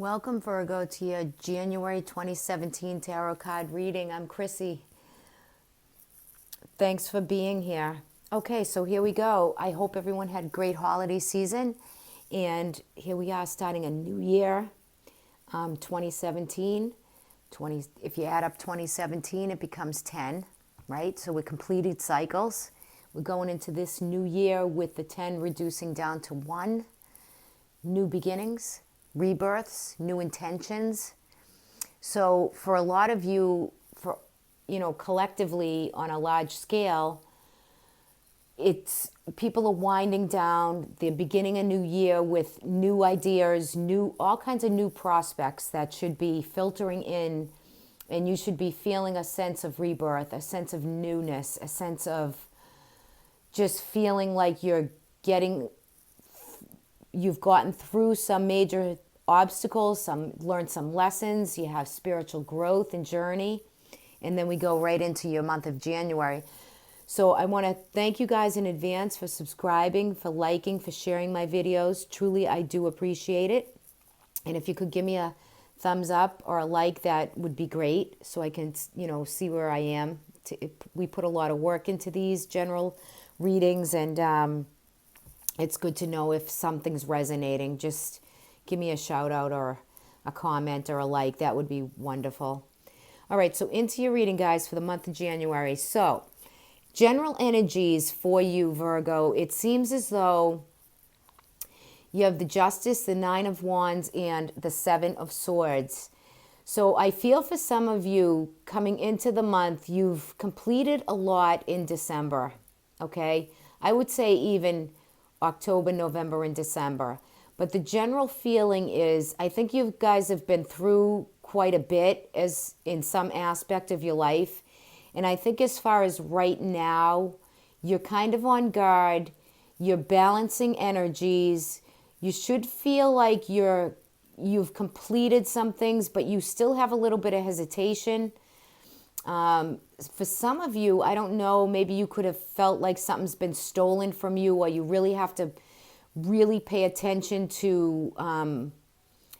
Welcome, Virgo, to your January 2017 tarot card reading. I'm Chrissy. Thanks for being here. Okay, so here we go. I hope everyone had a great holiday season. And here we are starting a new year, 2017. If you add up 2017, it becomes 10, right? So we completed cycles. We're going into this new year with the 10 reducing down to 1. New beginnings, rebirths, new intentions. So for a lot of you, collectively on a large scale, it's people are winding down. They're beginning a new year with new ideas, all kinds of new prospects that should be filtering in, and you should be feeling a sense of rebirth, a sense of newness, a sense of just feeling like you've gotten through some major obstacles, learned some lessons, you have spiritual growth and journey, and then we go right into your month of January. So I want to thank you guys in advance for subscribing, for liking, for sharing my videos. Truly, I do appreciate it. And if you could give me a thumbs up or a like, that would be great, so I can, see where I am. We put a lot of work into these general readings, and it's good to know if something's resonating. Just give me a shout out or a comment or a like. That would be wonderful. All right, so into your reading, guys, for the month of January. So, general energies for you, Virgo. It seems as though you have the Justice, the Nine of Wands, and the Seven of Swords. So I feel for some of you coming into the month, you've completed a lot in December, okay? I would say even October, November, and December. But the general feeling is, I think you guys have been through quite a bit as in some aspect of your life. And I think as far as right now, you're kind of on guard. You're balancing energies. You should feel like you've completed some things, but you still have a little bit of hesitation. For some of you, I don't know, maybe you could have felt like something's been stolen from you, or you really have to really pay attention to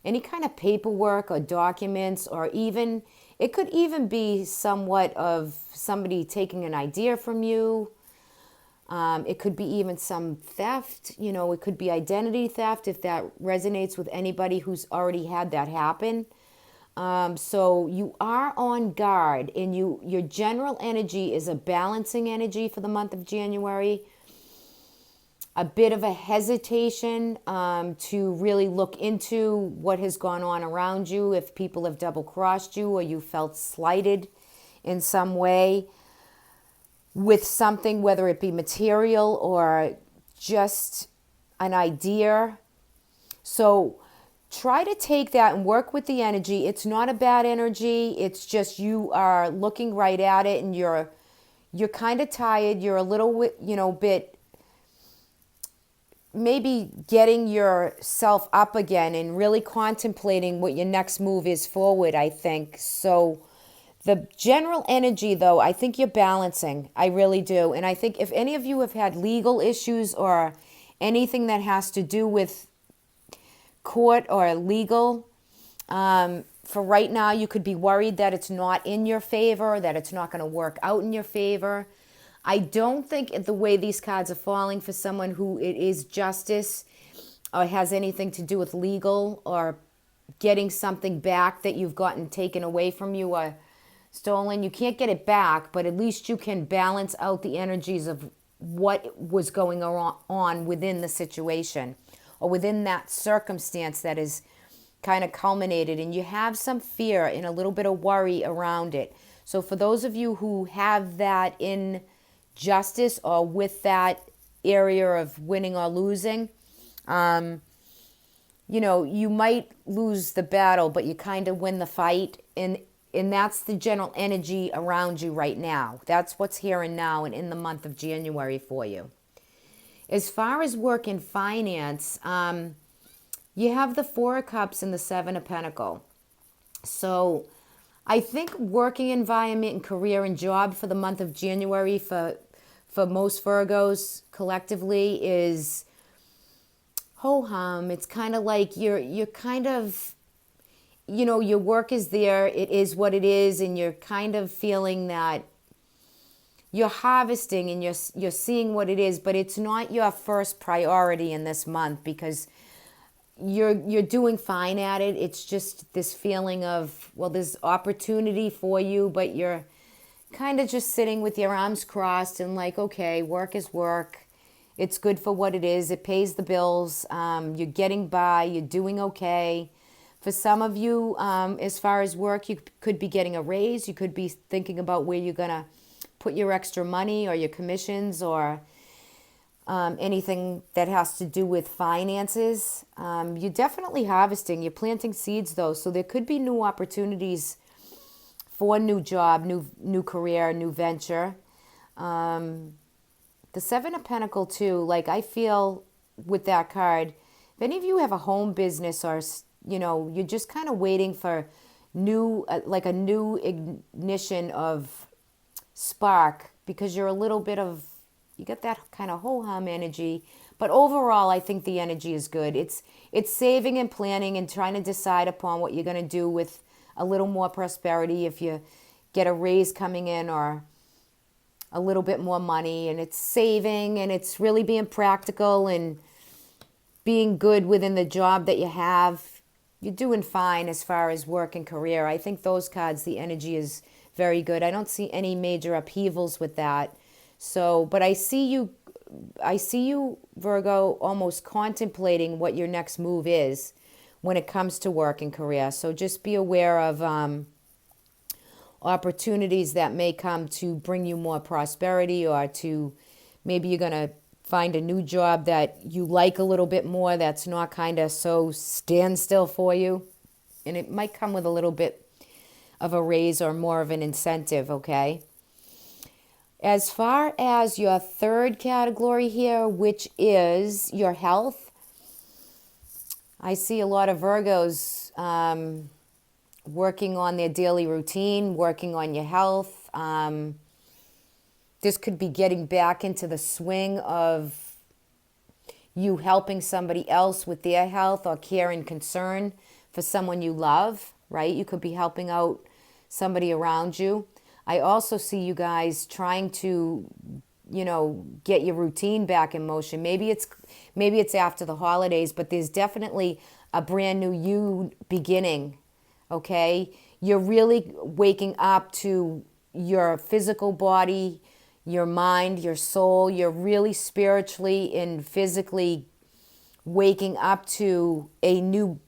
any kind of paperwork or documents, or even, it could even be somewhat of somebody taking an idea from you. It could be even some theft, it could be identity theft if that resonates with anybody who's already had that happen. So you are on guard, and your general energy is a balancing energy for the month of January. A bit of a hesitation to really look into what has gone on around you, if people have double-crossed you or you felt slighted in some way with something, whether it be material or just an idea. So try to take that and work with the energy. It's not a bad energy. It's just you are looking right at it, and you're kind of tired. You're a little, bit maybe getting yourself up again and really contemplating what your next move is forward, I think. So the general energy, though, I think you're balancing. I really do. And I think if any of you have had legal issues or anything that has to do with court or legal, for right now, you could be worried that it's not in your favor, that it's not going to work out in your favor. I don't think the way these cards are falling for someone who it is justice or has anything to do with legal or getting something back that you've gotten taken away from you or stolen. You can't get it back, but at least you can balance out the energies of what was going on within the situation or within that circumstance that is kind of culminated, and you have some fear and a little bit of worry around it. So for those of you who have that in justice or with that area of winning or losing, you might lose the battle, but you kind of win the fight, and that's the general energy around you right now. That's what's here and now and in the month of January for you. As far as work and finance, you have the Four of Cups and the Seven of Pentacles. So I think working environment and career and job for the month of January for most Virgos collectively is ho-hum. It's kind of like you're kind of your work is there, it is what it is, and you're kind of feeling that you're harvesting and you're seeing what it is, but it's not your first priority in this month because you're doing fine at it. It's just this feeling of, well, there's opportunity for you, but you're kind of just sitting with your arms crossed and like, okay, work is work. It's good for what it is. It pays the bills. You're getting by. You're doing okay. For some of you, as far as work, you could be getting a raise. You could be thinking about where you're going to put your extra money or your commissions or anything that has to do with finances. You're definitely harvesting. You're planting seeds, though. So there could be new opportunities for a new job, new career, new venture. The Seven of Pentacles too, like I feel with that card, if any of you have a home business or, you're just kind of waiting for like a new ignition of spark because you're a little bit of, you get that kind of ho-hum energy. But overall, I think the energy is good. It's saving and planning and trying to decide upon what you're going to do with a little more prosperity if you get a raise coming in or a little bit more money, and it's saving and it's really being practical and being good within the job that you have. You're doing fine as far as work and career. I think those cards, the energy is very good. I don't see any major upheavals with that. So, but I see you, Virgo, almost contemplating what your next move is when it comes to work and career. So just be aware of opportunities that may come to bring you more prosperity, or to maybe you're going to find a new job that you like a little bit more, that's not kind of so standstill for you. And it might come with a little bit of a raise or more of an incentive, okay? As far as your third category here, which is your health, I see a lot of Virgos working on their daily routine, working on your health. This could be getting back into the swing of you helping somebody else with their health or care and concern for someone you love, right? You could be helping out somebody around you. I also see you guys trying to, get your routine back in motion. Maybe it's after the holidays, but there's definitely a brand new you beginning. Okay, you're really waking up to your physical body, your mind, your soul. You're really spiritually and physically waking up to a new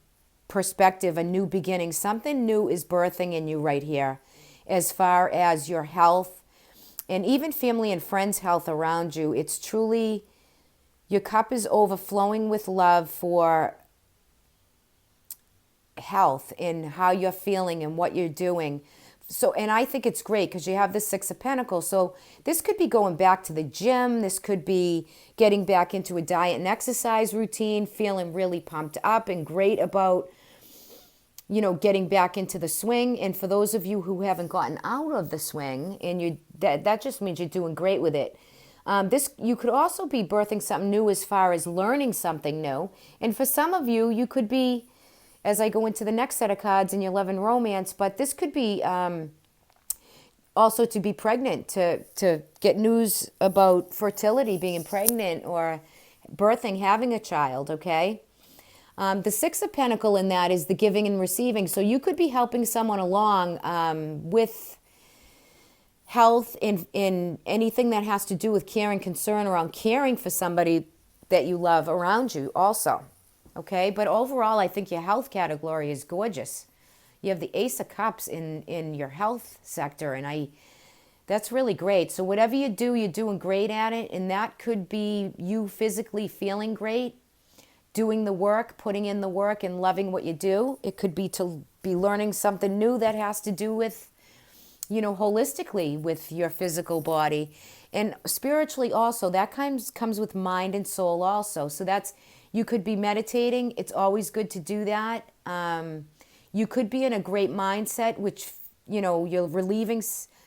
perspective, a new beginning. Something new is birthing in you right here as far as your health and even family and friends' health around you. It's truly, your cup is overflowing with love for health and how you're feeling and what you're doing. So, and I think it's great because you have the Six of Pentacles. So this could be going back to the gym. This could be getting back into a diet and exercise routine, feeling really pumped up and great about, getting back into the swing. And for those of you who haven't gotten out of the swing, and that just means you're doing great with it. You could also be birthing something new as far as learning something new. And for some of you, you could be, as I go into the next set of cards in your love and romance, but this could be also to be pregnant, to get news about fertility, being pregnant or birthing, having a child, okay? The Six of Pentacles in that is the giving and receiving. So you could be helping someone along with health in anything that has to do with care and concern around caring for somebody that you love around you also. Okay, but overall, I think your health category is gorgeous. You have the Ace of Cups in your health sector, and that's really great. So whatever you do, you're doing great at it, and that could be you physically feeling great, doing the work, putting in the work, and loving what you do. It could be to be learning something new that has to do with, holistically with your physical body. And spiritually also, that comes with mind and soul also. So you could be meditating. It's always good to do that. You could be in a great mindset, which, you're relieving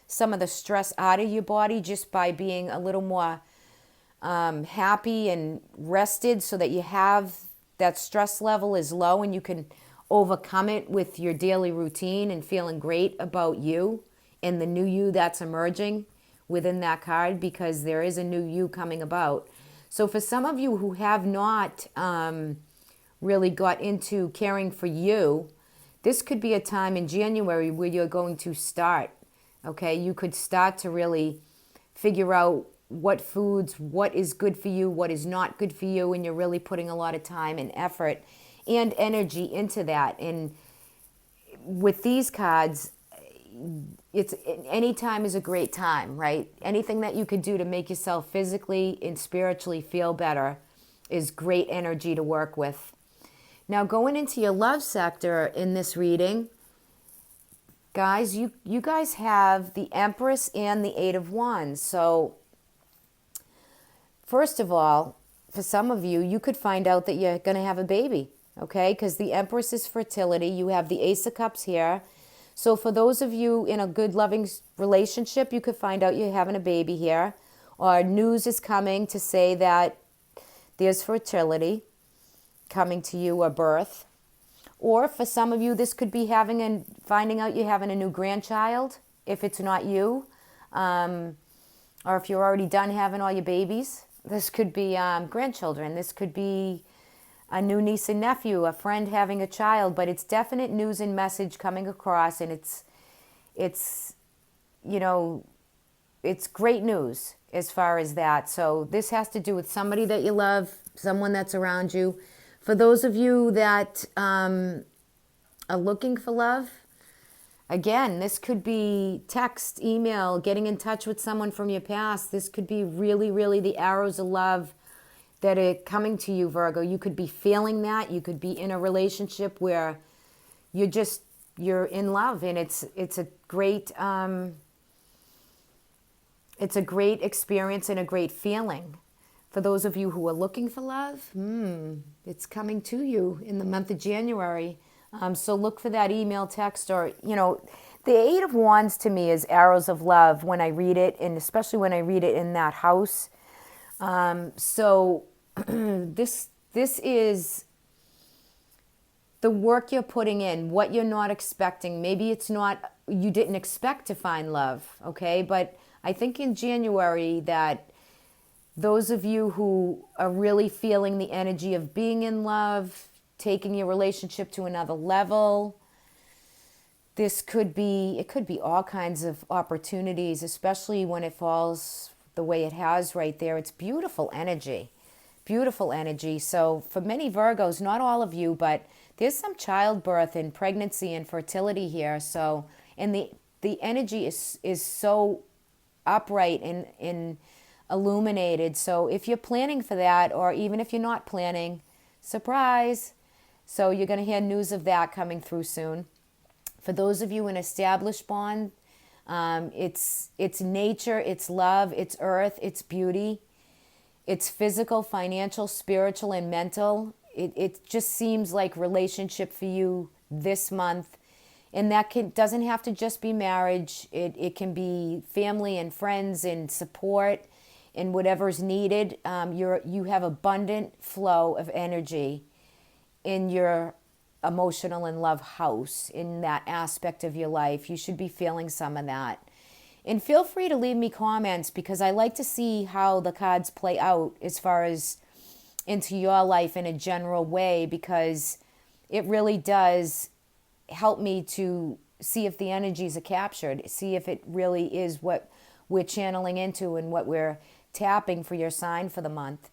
some of the stress out of your body just by being a little more happy and rested, so that you have that stress level is low and you can overcome it with your daily routine and feeling great about you and the new you that's emerging within that card, because there is a new you coming about. So for some of you who have not really got into caring for you, this could be a time in January where you're going to start. Okay, you could start to really figure out what foods, what is good for you, what is not good for you, and you're really putting a lot of time and effort and energy into that. And with these cards, it's any time is a great time, right? Anything that you could do to make yourself physically and spiritually feel better is great energy to work with. Now, going into your love sector in this reading, guys, you guys have the Empress and the Eight of Wands. So first of all, for some of you, you could find out that you're going to have a baby, okay? Because the Empress is fertility. You have the Ace of Cups here. So for those of you in a good, loving relationship, you could find out you're having a baby here. Or news is coming to say that there's fertility coming to you, or birth. Or for some of you, this could be finding out you're having a new grandchild, if it's not you. Or if you're already done having all your babies. This could be grandchildren. This could be a new niece and nephew, a friend having a child, but it's definite news and message coming across, and it's great news as far as that. So this has to do with somebody that you love, someone that's around you. For those of you that are looking for love, again, this could be text, email, getting in touch with someone from your past. This could be really, really the arrows of love that are coming to you, Virgo. You could be feeling that. You could be in a relationship where you're in love, and it's a great experience and a great feeling. For those of you who are looking for love, it's coming to you in the month of January. So look for that email, text, or the Eight of Wands to me is arrows of love when I read it, and especially when I read it in that house. So this is the work you're putting in, what you're not expecting. Maybe you didn't expect to find love, okay? But I think in January that those of you who are really feeling the energy of being in love, taking your relationship to another level, it could be all kinds of opportunities, especially when it falls the way it has right there. It's beautiful energy. Beautiful energy. So for many Virgos, not all of you, but there's some childbirth and pregnancy and fertility here. So, and the energy is so upright and illuminated. So if you're planning for that, or even if you're not planning, surprise. So you're going to hear news of that coming through soon. For those of you in established bond, it's nature, it's love, it's earth, it's beauty. It's physical, financial, spiritual, and mental. It just seems like relationship for you this month. And that doesn't have to just be marriage. It can be family and friends and support and whatever's needed. You have abundant flow of energy in your emotional and love house, in that aspect of your life. You should be feeling some of that. And feel free to leave me comments, because I like to see how the cards play out as far as into your life in a general way, because it really does help me to see if the energies are captured, see if it really is what we're channeling into and what we're tapping for your sign for the month.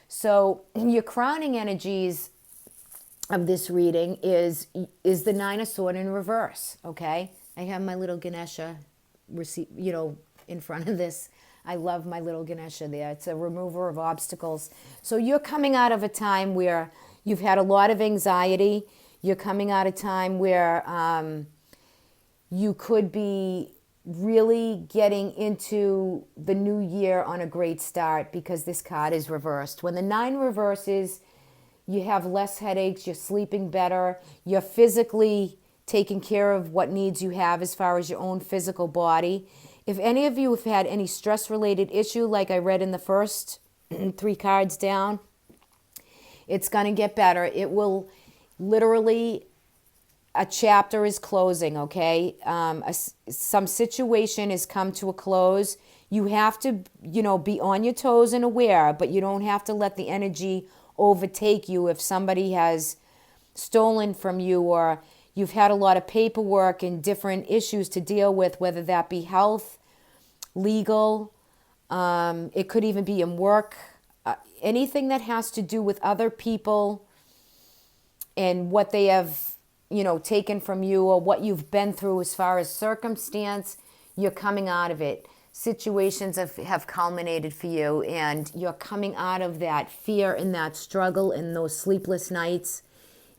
So your crowning energies of this reading is the Nine of Swords in reverse, okay? I have my little Ganesha in front of this. I love my little Ganesha there. It's a remover of obstacles. So you're coming out of a time where you've had a lot of anxiety. You're coming out of a time where you could be really getting into the new year on a great start, because this card is reversed. When the 9 reverses, you have less headaches, you're sleeping better, you're physically taking care of what needs you have as far as your own physical body. If any of you have had any stress-related issue, like I read in the first 3 cards down, it's going to get better. It will literally a chapter is closing, okay? Some situation has come to a close. You have to, be on your toes and aware, but you don't have to let the energy overtake you if somebody has stolen from you, or you've had a lot of paperwork and different issues to deal with, whether that be health, legal, it could even be in work, anything that has to do with other people and what they have, taken from you, or what you've been through as far as circumstance. You're coming out of it. Situations have culminated for you, and you're coming out of that fear and that struggle and those sleepless nights.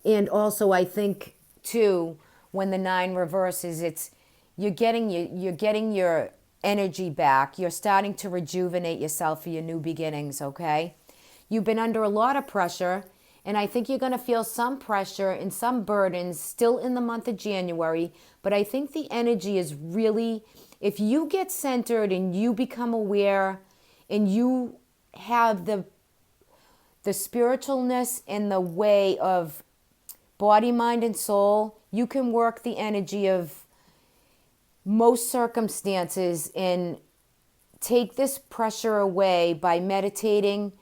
And also, I think too, when the 9 reverses, you're getting your energy back. You're starting to rejuvenate yourself for your new beginnings, okay? You've been under a lot of pressure, and I think you're going to feel some pressure and some burdens still in the month of January, but I think the energy is really, if you get centered and you become aware and you have the spiritualness and the way of body, mind, and soul, you can work the energy of most circumstances and take this pressure away by meditating,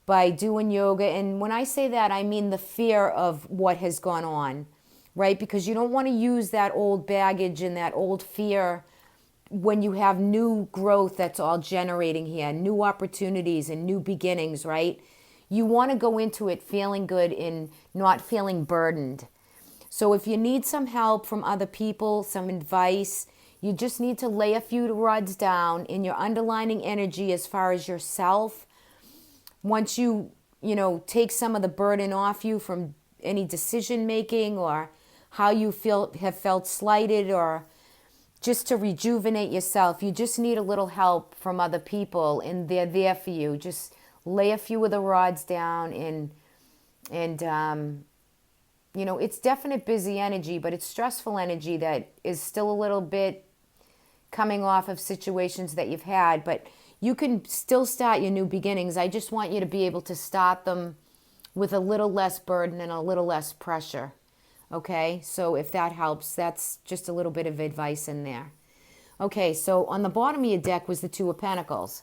by doing yoga. And when I say that, I mean the fear of what has gone on, right? Because you don't want to use that old baggage and that old fear when you have new growth that's all generating here, new opportunities and new beginnings, right? You want to go into it feeling good and not feeling burdened. So if you need some help from other people, some advice, you just need to lay a few rods down in your underlining energy as far as yourself. Once you take some of the burden off you from any decision making, or how you have felt slighted, or just to rejuvenate yourself, you just need a little help from other people, and they're there for you. Just lay a few of the rods down, and it's definite busy energy, but it's stressful energy that is still a little bit coming off of situations that you've had, but you can still start your new beginnings. I just want you to be able to start them with a little less burden and a little less pressure. Okay, so if that helps, that's just a little bit of advice in there. Okay, so on the bottom of your deck was the 2 of Pentacles.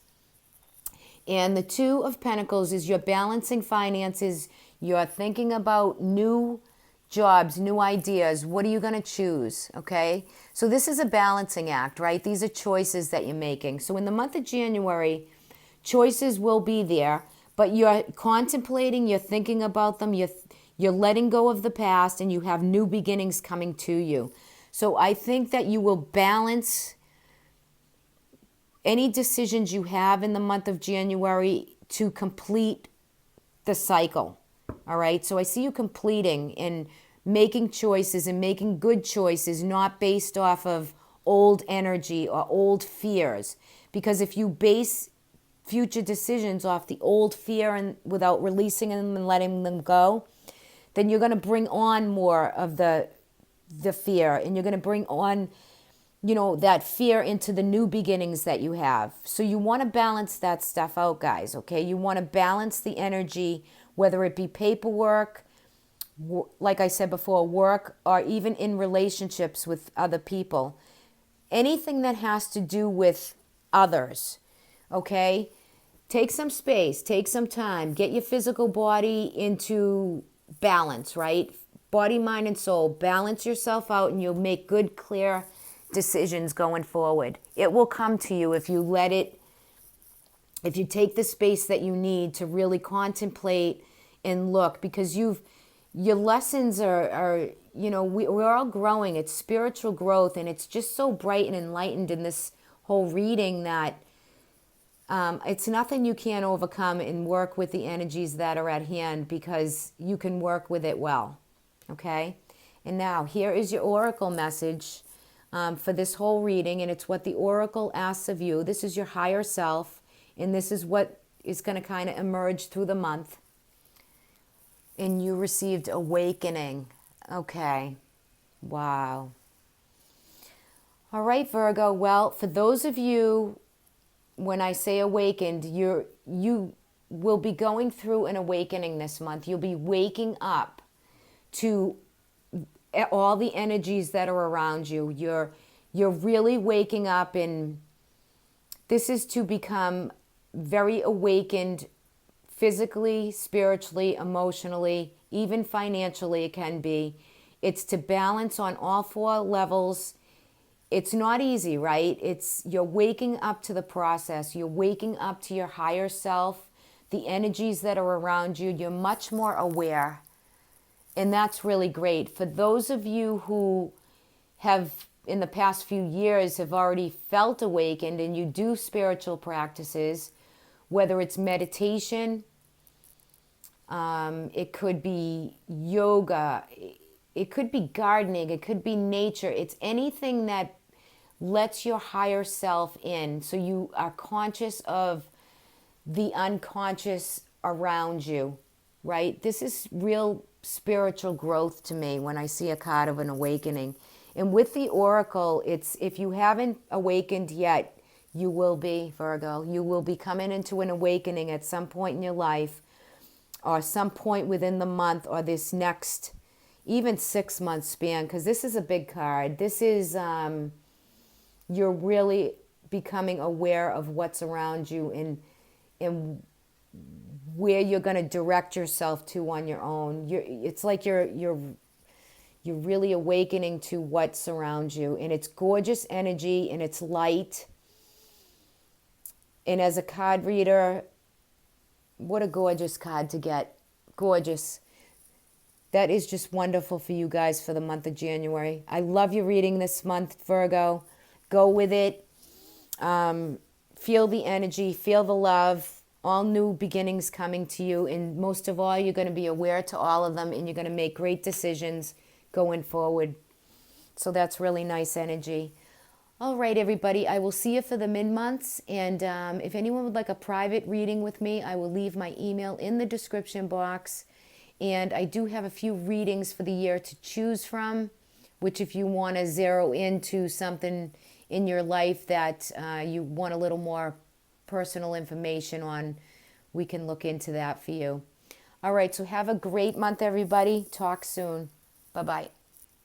And the 2 of Pentacles is you're balancing finances. You're thinking about new jobs, new ideas. What are you going to choose? Okay, so this is a balancing act, right? These are choices that you're making. So in the month of January, choices will be there, but you're contemplating, you're thinking about them, you're letting go of the past, and you have new beginnings coming to you. So I think that you will balance any decisions you have in the month of January to complete the cycle. All right. So I see you completing and making choices and making good choices, not based off of old energy or old fears. Because if you base future decisions off the old fear and without releasing them and letting them go, then you're going to bring on more of the fear, and you're going to bring on, that fear into the new beginnings that you have. So you want to balance that stuff out, guys, okay? You want to balance the energy, whether it be paperwork, like I said before, work, or even in relationships with other people. Anything that has to do with others, okay? Take some space, take some time, get your physical body into balance, right? Body, mind, and soul. Balance yourself out, and you'll make good, clear decisions going forward. It will come to you if you let it, if you take the space that you need to really contemplate and look, because your lessons are we're all growing. It's spiritual growth, and it's just so bright and enlightened in this whole reading that it's nothing you can't overcome and work with the energies that are at hand, because you can work with it well. Okay? And now here is your oracle message for this whole reading, and it's what the oracle asks of you. This is your higher self, and this is what is going to kind of emerge through the month. And you received awakening. Okay. Wow. All right, Virgo. Well, for those of you, when I say awakened, you will be going through an awakening this month. You'll be waking up to all the energies that are around you. You're really waking up, and this is to become very awakened physically, spiritually, emotionally, even financially it can be. It's to balance on all four levels. It's not easy, right? You're waking up to the process. You're waking up to your higher self, the energies that are around you. You're much more aware. And that's really great. For those of you who have, in the past few years, have already felt awakened and you do spiritual practices, whether it's meditation, it could be yoga, it could be gardening, it could be nature. It's anything that lets your higher self in, so you are conscious of the unconscious around you, right? This is real spiritual growth to me when I see a card of an awakening. And with the oracle, it's, if you haven't awakened yet, you will be, Virgo. You will be coming into an awakening at some point in your life, or some point within the month, or this next even 6 month span, because this is a big card. This is you're really becoming aware of what's around you, and where you're going to direct yourself to on your own. It's like you're really awakening to what's around you, and it's gorgeous energy, and it's light. And as a card reader, what a gorgeous card to get. Gorgeous. That is just wonderful for you guys for the month of January. I love your reading this month, Virgo. Go with it. Feel the energy, feel the love, all new beginnings coming to you. And most of all, you're going to be aware to all of them, and you're going to make great decisions going forward. So that's really nice energy. All right, everybody, I will see you for the mid-months. And if anyone would like a private reading with me, I will leave my email in the description box. And I do have a few readings for the year to choose from, which if you want to zero into something in your life that you want a little more personal information on, we can look into that for you. All right, so have a great month, everybody. Talk soon. Bye-bye.